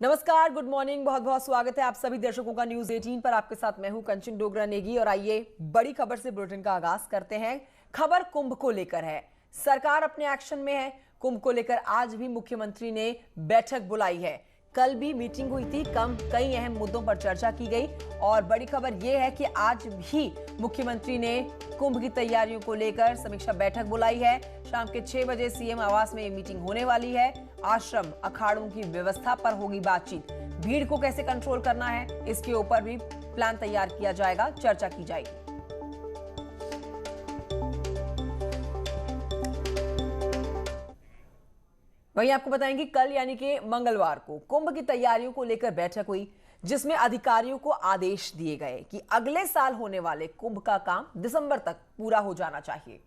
नमस्कार, good morning. बहुत बहुत स्वागत है आप सभी दर्शकों का न्यूज 18 पर। आपके साथ मैं हूं कंचन डोगरा नेगी और आइए बड़ी खबर से बुलेटिन का आगाज करते हैं। खबर कुंभ को लेकर है। सरकार अपने एक्शन में है। कुंभ को लेकर आज भी मुख्यमंत्री ने बैठक बुलाई है। कल भी मीटिंग हुई थी, कई अहम मुद्दों पर चर्चा की गई और बड़ी खबर यह है कि आज भी मुख्यमंत्री ने कुंभ की तैयारियों को लेकर समीक्षा बैठक बुलाई है। शाम के 6 बजे सीएम आवास में ये मीटिंग होने वाली है। आश्रम अखाड़ों की व्यवस्था पर होगी बातचीत। भीड़ को कैसे कंट्रोल करना है, इसके ऊपर भी प्लान तैयार किया जाएगा, चर्चा की जाएगी। वहीं आपको बताएंगे कल यानी कि मंगलवार को कुंभ की तैयारियों को लेकर बैठक हुई, जिसमें अधिकारियों को आदेश दिए गए कि अगले साल होने वाले कुंभ का काम दिसंबर तक पूरा हो जाना चाहिए।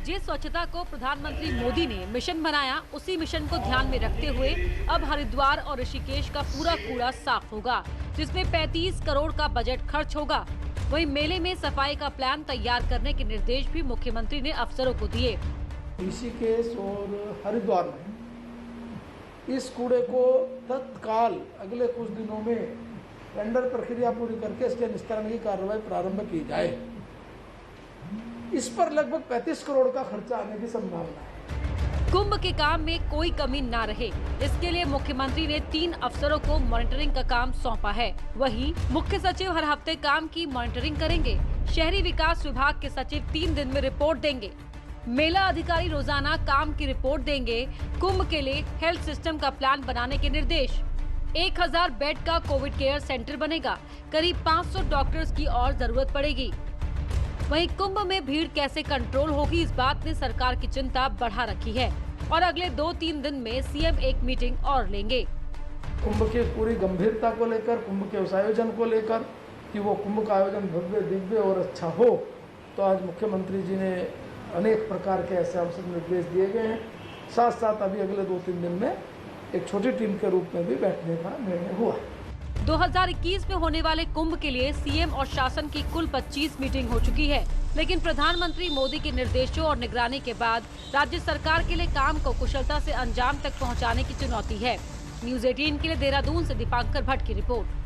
जिस स्वच्छता को प्रधानमंत्री मोदी ने मिशन बनाया, उसी मिशन को ध्यान में रखते हुए अब हरिद्वार और ऋषिकेश का पूरा कूड़ा साफ होगा, जिसमें 35 करोड़ का बजट खर्च होगा। वहीं मेले में सफाई का प्लान तैयार करने के निर्देश भी मुख्यमंत्री ने अफसरों को दिए। ऋषिकेश और हरिद्वार में इस कूड़े को तत्काल अगले कुछ दिनों में टेंडर प्रक्रिया पूरी करके इसके निस्तारण की कार्रवाई प्रारंभ की जाए। इस पर लगभग 35 करोड़ का खर्चा आने की संभावना है। कुंभ के काम में कोई कमी न रहे, इसके लिए मुख्यमंत्री ने 3 अफसरों को मॉनिटरिंग का काम सौंपा है। वहीं मुख्य सचिव हर हफ्ते काम की मॉनिटरिंग करेंगे। शहरी विकास विभाग के सचिव 3 दिन में रिपोर्ट देंगे। मेला अधिकारी रोजाना काम की रिपोर्ट देंगे। कुंभ के लिए हेल्थ सिस्टम का प्लान बनाने के निर्देश। 1000 बेड का कोविड केयर सेंटर बनेगा। करीब 500 डॉक्टर्स की और जरूरत पड़ेगी। वहीं कुंभ में भीड़ कैसे कंट्रोल होगी, इस बात ने सरकार की चिंता बढ़ा रखी है और अगले 2-3 दिन में सीएम एक मीटिंग और लेंगे। कुंभ की पूरी गंभीरता को लेकर, कुंभ के उस आयोजन को लेकर कि वो कुंभ का आयोजन भव्य दिव्य और अच्छा हो, तो आज मुख्यमंत्री जी ने अनेक प्रकार के ऐसे अवसर निर्देश दिए गए हैं। साथ साथ अभी अगले 2-3 दिन में एक छोटी टीम के रूप में भी बैठने का निर्णय हुआ। 2021 में होने वाले कुंभ के लिए सीएम और शासन की कुल 25 मीटिंग हो चुकी है, लेकिन प्रधानमंत्री मोदी के निर्देशों और निगरानी के बाद राज्य सरकार के लिए काम को कुशलता से अंजाम तक पहुंचाने की चुनौती है। न्यूज 18 के लिए देहरादून से दीपांकर भट्ट की रिपोर्ट।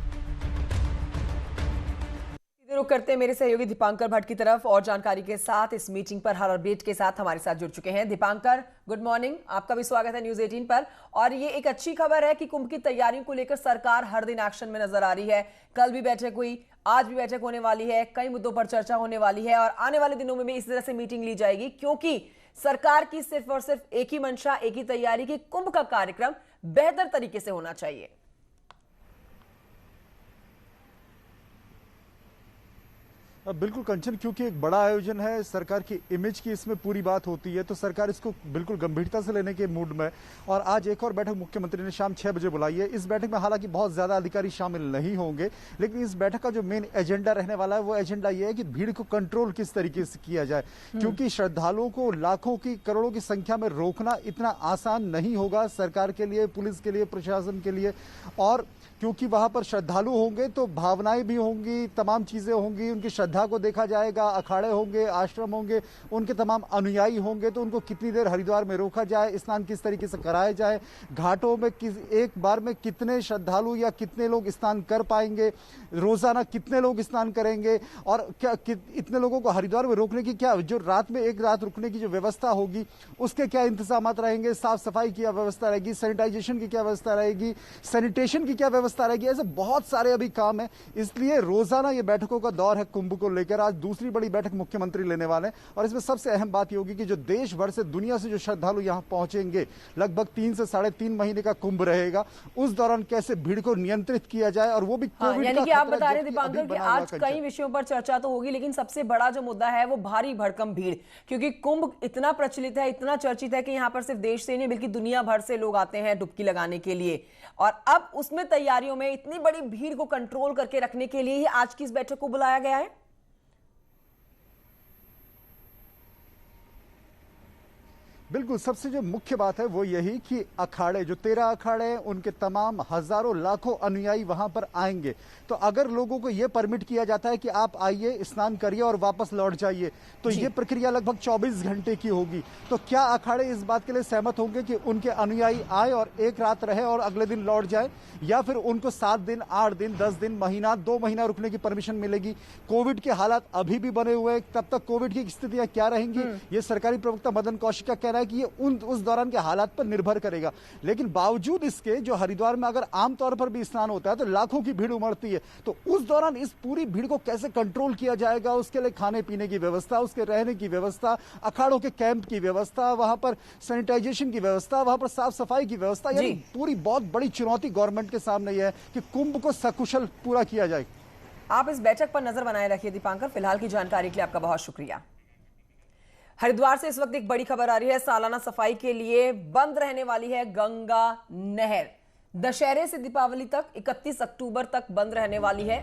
रुक करते हैं मेरे सहयोगी दीपांकर भट्ट की तरफ और जानकारी के साथ इस मीटिंग पर हर अपडेट के साथ हमारे साथ जुड़ चुके हैं। दीपांकर, गुड मॉर्निंग, आपका भी स्वागत है न्यूज 18 पर। और ये एक अच्छी खबर है कि कुंभ की तैयारियों को लेकर सरकार हर दिन एक्शन में नजर आ रही है। कल भी बैठक हुई, आज भी बैठक होने वाली है, कई मुद्दों पर चर्चा होने वाली है और आने वाले दिनों में भी इस तरह से मीटिंग ली जाएगी, क्योंकि सरकार की सिर्फ और सिर्फ एक ही मंशा, एक ही तैयारी की कुंभ का कार्यक्रम बेहतर तरीके से होना चाहिए। बिल्कुल कंचन, क्योंकि एक बड़ा आयोजन है, सरकार की इमेज की इसमें पूरी बात होती है, तो सरकार इसको बिल्कुल गंभीरता से लेने के मूड में। और आज एक और बैठक मुख्यमंत्री ने शाम 6 बजे बुलाई है। इस बैठक में हालांकि बहुत ज्यादा अधिकारी शामिल नहीं होंगे, लेकिन इस बैठक का जो मेन एजेंडा रहने वाला है वो एजेंडा ये है कि भीड़ को कंट्रोल किस तरीके से किया जाए, क्योंकि श्रद्धालुओं को लाखों की, करोड़ों की संख्या में रोकना इतना आसान नहीं होगा सरकार के लिए, पुलिस के लिए, प्रशासन के लिए। और क्योंकि वहां पर श्रद्धालु होंगे तो भावनाएं भी होंगी, तमाम चीजें होंगी, उनकी श्रद्धा को देखा जाएगा, अखाड़े होंगे, आश्रम होंगे, उनके तमाम अनुयायी होंगे, तो उनको कितनी देर हरिद्वार में रोका जाए, स्नान किस तरीके से कराया जाए, घाटों में एक बार में कितने श्रद्धालु या कितने लोग स्नान कर पाएंगे, रोजाना कितने लोग स्नान करेंगे, और क्या इतने लोगों को हरिद्वार में रोकने की क्या, जो रात में एक रात रुकने की जो व्यवस्था होगी उसके क्या इंतजाम रहेंगे, साफ सफाई की क्या व्यवस्था रहेगी, सैनिटाइजेशन की क्या व्यवस्था रहेगी, सैनिटेशन की क्या व्यवस्था रहेगी, ऐसे बहुत सारे अभी काम है। इसलिए रोजाना ये बैठकों का दौर है कुंभ को लेकर। आज दूसरी बड़ी बैठक मुख्यमंत्री लेने वाले हैं और इसमें सबसे अहम बात ये होगी कि जो देश भर से, दुनिया से जो श्रद्धालु यहाँ पहुंचेंगे, लगभग 3 से 3.5 महीने का कुंभ रहेगा, उस दौरान कैसे भीड़ को नियंत्रित किया जाए, और वो भी कोविड यानी कि आप बता रहे दीपांकर कि आज का कई विषयों पर चर्चा तो होगी, लेकिन सबसे बड़ा जो मुद्दा है वो भारी भरकम भीड़, क्योंकि कुंभ इतना प्रचलित है, इतना चर्चित है कि यहाँ पर सिर्फ देश से नहीं बल्कि दुनिया भर से लोग आते हैं डुबकी लगाने के लिए, और अब उसमें तैयारियों में इतनी बड़ी भीड़ को कंट्रोल करके रखने के लिए ही आज की इस बैठक को बुलाया गया है। बिल्कुल, सबसे जो मुख्य बात है वो यही कि अखाड़े, जो 13 अखाड़े हैं, उनके तमाम हजारों लाखों अनुयायी वहां पर आएंगे। तो अगर लोगों को यह परमिट किया जाता है कि आप आइए, स्नान करिए और वापस लौट जाइए, तो ये प्रक्रिया लगभग 24 घंटे की होगी। तो क्या अखाड़े इस बात के लिए सहमत होंगे कि उनके अनुयायी आए और एक रात रहे और अगले दिन लौट जाए, या फिर उनको 7 दिन, 8 दिन, 10 दिन, महीना, 2 महीना रुकने की परमिशन मिलेगी? कोविड के हालात अभी भी बने हुए हैं, तब तक कोविड की स्थितियां क्या रहेंगी, ये सरकारी प्रवक्ता मदन कौशिक का कहना है कि ये उस दौरान के हालात पर निर्भर करेगा। लेकिन बावजूद इसके, जो हरिद्वार में अगर आमतौर पर भी स्नान होता है तो लाखों की भीड़ उमड़ती है, तो उस दौरान इस पूरी भीड़ को कैसे कंट्रोल किया जाएगा? उसके लिए खाने पीने की व्यवस्था, उसके रहने की व्यवस्था, अखाड़ों के कैंप की व्यवस्था, वहां पर सैनिटाइजेशन की व्यवस्था, वहां पर साफ सफाई की व्यवस्था, यानी पूरी बहुत बड़ी चुनौती गवर्नमेंट के सामने है कि कुंभ को सकुशल पूरा किया जाए। आप इस बैठक पर नजर बनाए रखिए दीपांकर। फिलहाल की जानकारी के लिए आपका बहुत शुक्रिया। हरिद्वार से इस वक्त एक बड़ी खबर आ रही है। सालाना सफाई के लिए बंद रहने वाली है गंगा नहर। दशहरे से दीपावली तक 31 अक्टूबर तक बंद रहने वाली है।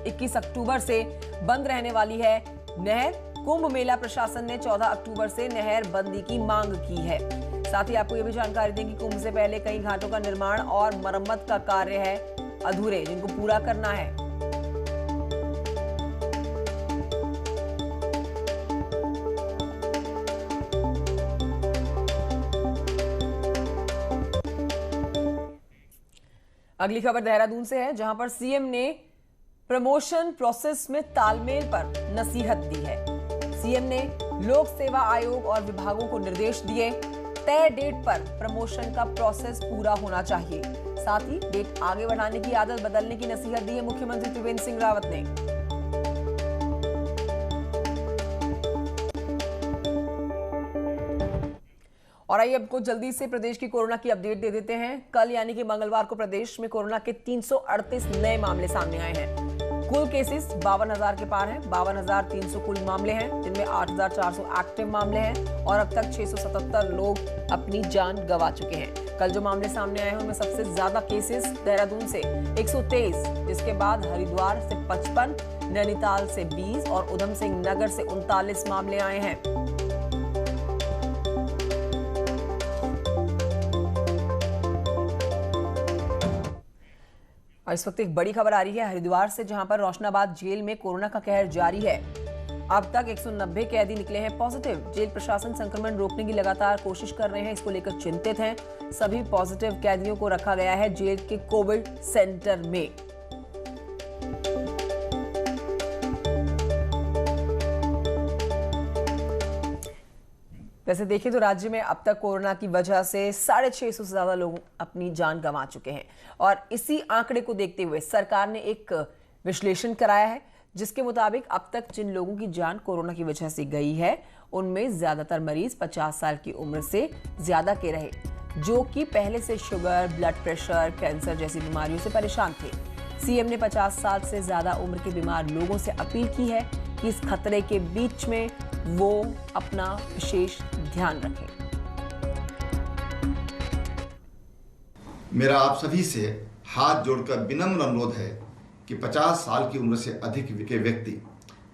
21 अक्टूबर से बंद रहने वाली है नहर। कुंभ मेला प्रशासन ने 14 अक्टूबर से नहर बंदी की मांग की है। साथ ही आपको यह भी जानकारी दें कि कुंभ से पहले कई घाटों का निर्माण और मरम्मत का कार्य है अधूरे, जिनको पूरा करना है। अगली खबर देहरादून से है, जहां पर सीएम ने प्रमोशन प्रोसेस में तालमेल पर नसीहत दी है। सीएम ने लोक सेवा आयोग और विभागों को निर्देश दिए, तय डेट पर प्रमोशन का प्रोसेस पूरा होना चाहिए। साथ ही डेट आगे बढ़ाने की आदत बदलने की नसीहत दी है मुख्यमंत्री त्रिवेंद्र सिंह रावत ने। और आइए आपको जल्दी से प्रदेश की कोरोना की अपडेट दे देते हैं। कल यानी कि मंगलवार को प्रदेश में कोरोना के 338 नए मामले सामने आए हैं। कुल केसेस 52,000 के पार हैं। 52,300 कुल मामले हैं, जिनमें 8,400 एक्टिव मामले हैं और अब तक 677 लोग अपनी जान गंवा चुके हैं। कल जो मामले सामने आए हैं उनमें सबसे ज्यादा केसेस देहरादून से 123, जिसके बाद हरिद्वार से 55, नैनीताल से 20 और उधम सिंह नगर से 39 मामले आए हैं। और इस वक्त एक बड़ी खबर आ रही है हरिद्वार से, जहां पर रोशनाबाद जेल में कोरोना का कहर जारी है। अब तक 190 कैदी निकले हैं पॉजिटिव। जेल प्रशासन संक्रमण रोकने की लगातार कोशिश कर रहे हैं, इसको लेकर चिंतित हैं। सभी पॉजिटिव कैदियों को रखा गया है जेल के कोविड सेंटर में। वैसे देखें तो राज्य में अब तक कोरोना की वजह से 650 से ज्यादा लोग अपनी जान गंवा चुके हैं। और इसी आंकड़े को देखते हुए सरकार ने एक विश्लेषण कराया है, जिसके मुताबिक अब तक जिन लोगों की जान कोरोना की वजह से गई है, उनमें ज्यादातर मरीज 50 साल की उम्र से ज्यादा के रहे, जो कि पहले से शुगर, ब्लड प्रेशर, कैंसर जैसी बीमारियों से परेशान थे। सीएम ने 50 साल से ज्यादा उम्र के बीमार लोगों से अपील की है कि इस खतरे के बीच में वो अपना विशेष ध्यान रखें। मेरा आप सभी से हाथ जोड़कर विनम्र अनुरोध है कि 50 साल की उम्र से अधिक के व्यक्ति,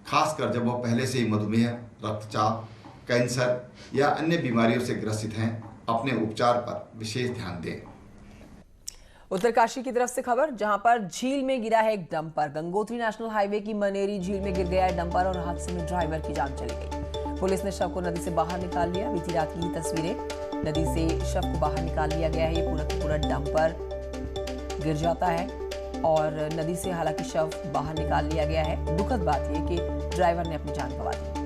खासकर जब वह पहले से ही मधुमेह, रक्तचाप, कैंसर या अन्य बीमारियों से ग्रसित हैं, अपने उपचार पर विशेष ध्यान दें। उत्तरकाशी की तरफ से खबर, जहां पर झील में गिरा है एक डंपर। गंगोत्री नेशनल हाईवे की मनेरी झील में गिर गया है डंपर और हादसे में ड्राइवर की जान चली गई। पुलिस ने शव को नदी से बाहर निकाल लिया। बीती रात की तस्वीरें, नदी से शव को बाहर निकाल लिया गया है। ये पूरा का पूरा डंपर गिर जाता है और नदी से हालांकि शव बाहर निकाल लिया गया है। दुखद बात यह कि ड्राइवर ने अपनी जान गंवा दी।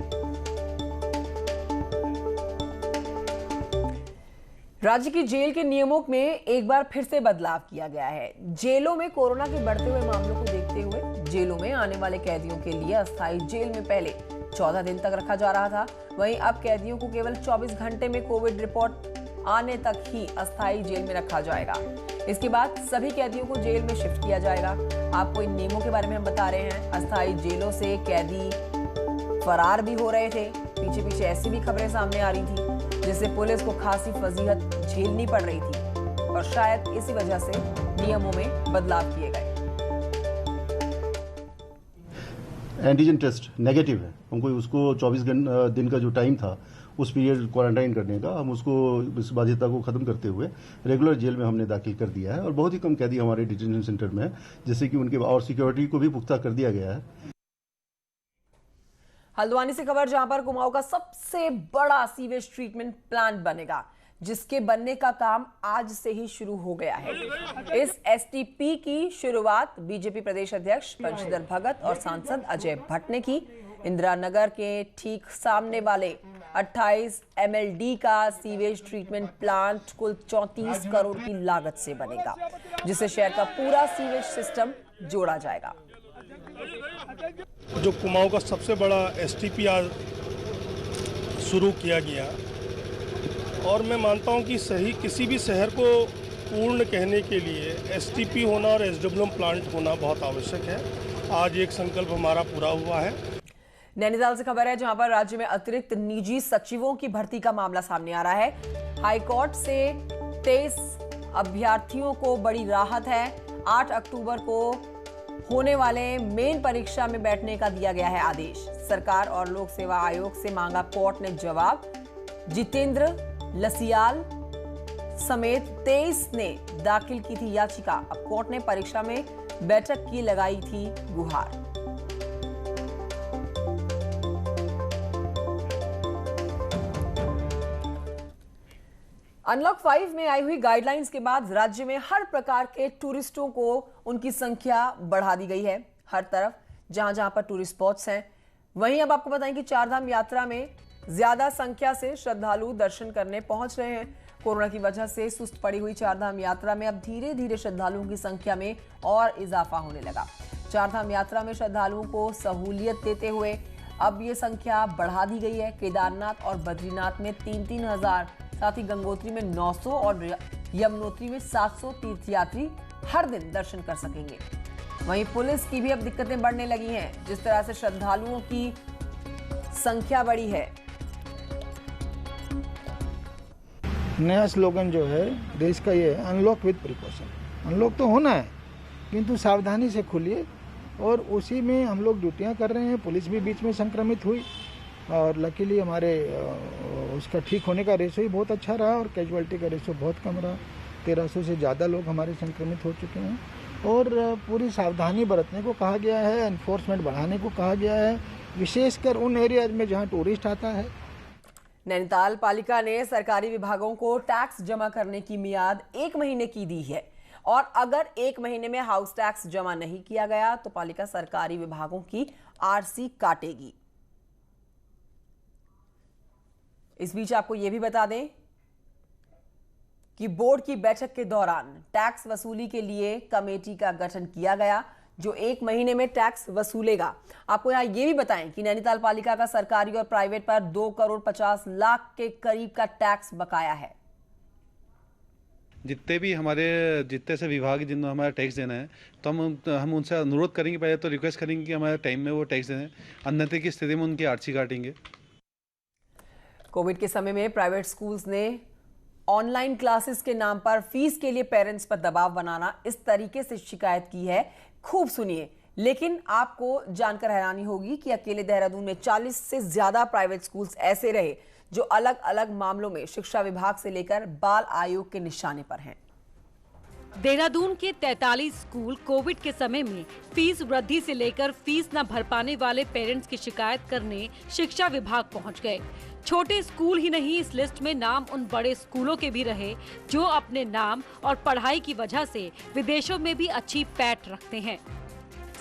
राज्य की जेल के नियमों में एक बार फिर से बदलाव किया गया है। जेलों में कोरोना के बढ़ते हुए मामलों को देखते हुए जेलों में आने वाले कैदियों के लिए अस्थायी जेल में पहले 14 दिन तक रखा जा रहा था, वहीं अब कैदियों को केवल 24 घंटे में कोविड रिपोर्ट आने तक ही अस्थायी जेल में रखा जाएगा। इसके बाद सभी कैदियों को जेल में शिफ्ट किया जाएगा। आपको इन नियमों के बारे में हम बता रहे हैं। अस्थायी जेलों से कैदी फरार भी हो रहे थे। पीछे ऐसी भी खबरें सामने आ रही थी जिससे पुलिस को खासी फजीहत झेलनी पड़ रही थी और शायद इसी वजह से नियमों में बदलाव किए गए। एंटीजन टेस्ट नेगेटिव है, हमको उसको 24 दिन का जो टाइम था उस पीरियड क्वारंटाइन करने का, हम उसको इस बाध्यता को खत्म करते हुए रेगुलर जेल में हमने दाखिल कर दिया है और बहुत ही कम कैदी हमारे डिटेंशन सेंटर में है, जिससे कि उनके और सिक्योरिटी को भी पुख्ता कर दिया गया है। हल्द्वानी से खबर, जहां पर कुमाऊं का सबसे बड़ा सीवेज ट्रीटमेंट प्लांट बनेगा, जिसके बनने का काम आज से ही शुरू हो गया है। इस एसटीपी की शुरुआत बीजेपी प्रदेश अध्यक्ष बंशीधर भगत और सांसद अजय भट्ट ने की। इंदिरा नगर के ठीक सामने वाले 28 MLD का सीवेज ट्रीटमेंट प्लांट कुल 34 करोड़ की लागत से बनेगा, जिससे शहर का पूरा सीवेज सिस्टम जोड़ा जाएगा। जो कुमाऊं का सबसे बड़ा एसटीपी आज शुरू किया गया और मैं मानता हूं कि सही किसी भी शहर को पूर्ण कहने के लिए एसटीपी होना और एसडब्ल्यूएम प्लांट होना बहुत आवश्यक है। आज एक संकल्प हमारा पूरा हुआ है। नैनीताल से खबर है, जहां पर राज्य में अतिरिक्त निजी सचिवों की भर्ती का मामला सामने आ रहा है। हाईकोर्ट से 23 अभ्यर्थियों को बड़ी राहत है। 8 अक्टूबर को होने वाले मेन परीक्षा में बैठने का दिया गया है आदेश। सरकार और लोक सेवा आयोग से मांगा कोर्ट ने जवाब। जितेंद्र लसियाल समेत 23 ने दाखिल की थी याचिका। अब कोर्ट ने परीक्षा में बैठक की लगाई थी गुहार। अनलॉक 5 में आई हुई गाइडलाइंस के बाद राज्य में हर प्रकार के टूरिस्टों को उनकी संख्या बढ़ा दी गई है। हर तरफ जहां जहां पर टूरिस्ट स्पॉट्स हैं, वहीं अब आपको बताएं कि चारधाम यात्रा में ज्यादा संख्या से श्रद्धालु दर्शन करने पहुंच रहे हैं। कोरोना की वजह से सुस्त पड़ी हुई चारधाम यात्रा में अब धीरे धीरे श्रद्धालुओं की संख्या में और इजाफा होने लगा। चारधाम यात्रा में श्रद्धालुओं को सहूलियत देते हुए अब ये संख्या बढ़ा दी गई है। केदारनाथ और बद्रीनाथ में 3-3 हजार, साथ ही गंगोत्री में 900 और यमुनोत्री में 700 तीर्थयात्री हर दिन दर्शन कर सकेंगे। वहीं पुलिस की भी अब दिक्कतें बढ़ने लगी हैं। जिस तरह से श्रद्धालुओं की संख्या बढ़ी है। नया स्लोगन जो है देश का ये है, अनलॉक विद प्रिकॉशन। अनलॉक तो होना है, किंतु सावधानी से खुलिए, और उसी में हम लोग ड्यूटियां कर रहे हैं। पुलिस भी बीच में संक्रमित हुई और लकीली हमारे उसका ठीक होने का रेशो ही बहुत अच्छा रहा और कैजुअलिटी का रेशो बहुत कम रहा। 1300 से ज़्यादा लोग हमारे संक्रमित हो चुके हैं और पूरी सावधानी बरतने को कहा गया है, एनफोर्समेंट बढ़ाने को कहा गया है, विशेषकर उन एरियाज में जहां टूरिस्ट आता है। नैनीताल पालिका ने सरकारी विभागों को टैक्स जमा करने की मियाद 1 महीने की दी है और अगर 1 महीने में हाउस टैक्स जमा नहीं किया गया तो पालिका सरकारी विभागों की आरसी काटेगी। इस बीच आपको यह भी बता दें कि बोर्ड की बैठक के दौरान टैक्स वसूली के लिए कमेटी का गठन किया गया जो 1 महीने में टैक्स वसूलेगा। आपको यहां यह भी बताएं कि नैनीताल पालिका का सरकारी और प्राइवेट पर 2 करोड़ 50 लाख के करीब का टैक्स बकाया है। जितने से विभाग जिनको हमारा टैक्स देना है तो हम उनसे अनुरोध करेंगे, पहले तो रिक्वेस्ट करेंगे कि हमारे टाइम में वो टैक्स दें, अन्यथा की स्थिति में उनकी आरसी काटेंगे। कोविड के समय में प्राइवेट स्कूल्स ने ऑनलाइन क्लासेस के नाम पर फीस के लिए पेरेंट्स पर दबाव बनाना इस तरीके से शिकायत की है। खूब सुनिए, लेकिन आपको जानकर हैरानी होगी कि अकेले देहरादून में 40 से ज्यादा प्राइवेट स्कूल्स ऐसे रहे जो अलग अलग मामलों में शिक्षा विभाग से लेकर बाल आयोग के निशाने पर हैं। देहरादून के 43 स्कूल कोविड के समय में फीस वृद्धि से लेकर फीस न भर पाने वाले पेरेंट्स की शिकायत करने शिक्षा विभाग पहुंच गए। छोटे स्कूल ही नहीं, इस लिस्ट में नाम उन बड़े स्कूलों के भी रहे जो अपने नाम और पढ़ाई की वजह से विदेशों में भी अच्छी पैठ रखते हैं।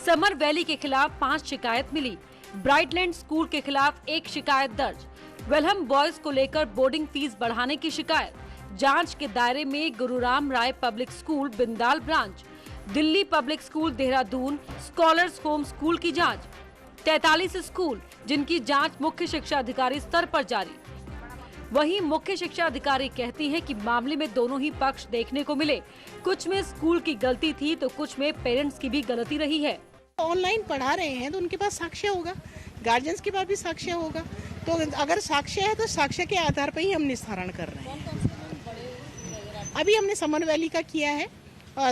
समर वैली के खिलाफ 5 शिकायत मिली, ब्राइटलैंड स्कूल के खिलाफ 1 शिकायत दर्ज, वेलहम बॉयज को लेकर बोर्डिंग फीस बढ़ाने की शिकायत, जांच के दायरे में Guru Ram Rai public school Bindal branch, Delhi public school Dehradun scholars home school की जांच, 43 स्कूल जिनकी जांच मुख्य शिक्षा अधिकारी स्तर पर जारी। वहीं मुख्य शिक्षा अधिकारी कहती हैं कि मामले में दोनों ही पक्ष देखने को मिले, कुछ में स्कूल की गलती थी तो कुछ में पेरेंट्स की भी गलती रही है। ऑनलाइन पढ़ा रहे हैं तो उनके पास साक्ष्य होगा, गार्जियंस के पास भी साक्ष्य होगा, तो अगर साक्ष्य है तो साक्ष्य के आधार पर ही हम निस्तारण कर रहे हैं। अभी हमने समर वैली का किया है,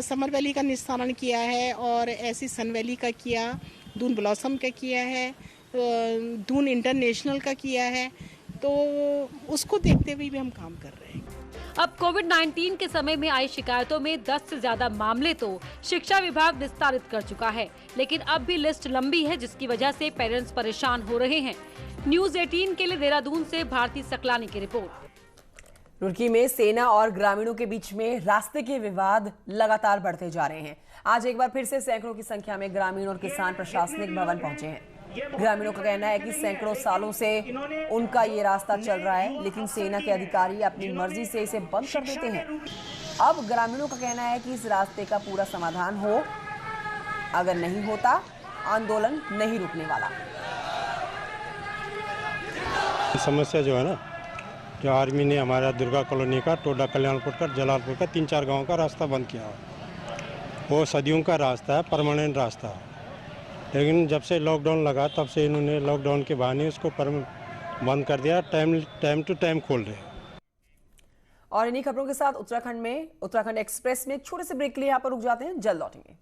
समर वैली का निस्तारण किया है और ऐसी सन वैली का किया, दून ब्लॉसम का किया है, दून इंटरनेशनल का किया है, तो उसको देखते हुए भी हम काम कर रहे हैं। अब कोविड-19 के समय में आई शिकायतों में 10 से ज्यादा मामले तो शिक्षा विभाग निस्तारित कर चुका है, लेकिन अब भी लिस्ट लंबी है, जिसकी वजह से पेरेंट्स परेशान हो रहे हैं। न्यूज़ 18 के लिए देहरादून से भारती सकलानी की रिपोर्ट। रुड़की में सेना और ग्रामीणों के बीच में रास्ते के विवाद लगातार बढ़ते जा रहे हैं। आज एक बार फिर से सैकड़ों की संख्या में ग्रामीण और किसान प्रशासनिक भवन पहुंचे हैं। ग्रामीणों का कहना है कि सैकड़ों सालों से उनका ये रास्ता चल रहा है, लेकिन सेना के अधिकारी अपनी मर्जी से इसे बंद कर देते हैं। अब ग्रामीणों का कहना है कि इस रास्ते का पूरा समाधान हो, अगर नहीं होता आंदोलन नहीं रुकने वाला। समस्या जो है ना, जो आर्मी ने हमारा दुर्गा कॉलोनी का, टोडा कल्याणपुर का, जलालपुर का 3-4 गाँव का रास्ता बंद किया है। वो सदियों का रास्ता है, परमानेंट रास्ता है, लेकिन जब से लॉकडाउन लगा तब से इन्होंने लॉकडाउन के बहाने उसको बंद कर दिया। टाइम टू टाइम खोल रहे हैं। और इन्हीं खबरों के साथ उत्तराखंड एक्सप्रेस में एक छोटे से ब्रेक के लिए यहाँ पर रुक जाते हैं, जल्द लौटेंगे।